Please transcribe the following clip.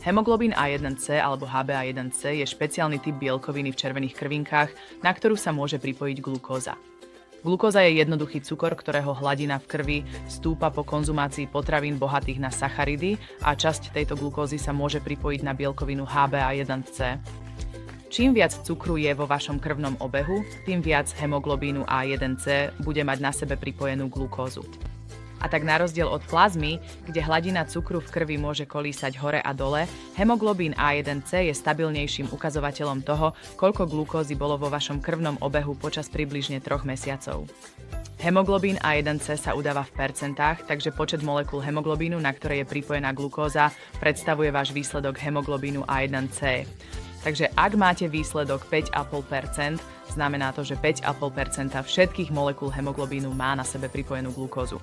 Hemoglobín A1C alebo HbA1c je špeciálny typ bielkoviny v červených krvinkách, na ktorú sa môže pripojiť glukóza. Glukóza je jednoduchý cukor, ktorého hladina v krvi stúpa po konzumácii potravín bohatých na sacharidy a časť tejto glukózy sa môže pripojiť na bielkovinu HbA1c. Čím viac cukru je vo vašom krvnom obehu, tým viac hemoglobínu A1c bude mať na sebe pripojenú glukózu. A tak na rozdiel od plazmy, kde hladina cukru v krvi môže kolísať hore a dole, hemoglobín A1c je stabilnejším ukazovateľom toho, koľko glukózy bolo vo vašom krvnom obehu počas približne 3 mesiacov. Hemoglobín A1c sa udáva v percentách, takže počet molekúl hemoglobínu, na ktoré je pripojená glukóza, predstavuje váš výsledok hemoglobínu A1c. Takže ak máte výsledok 5,5%, znamená to, že 5,5% všetkých molekúl hemoglobínu má na sebe pripojenú glukózu.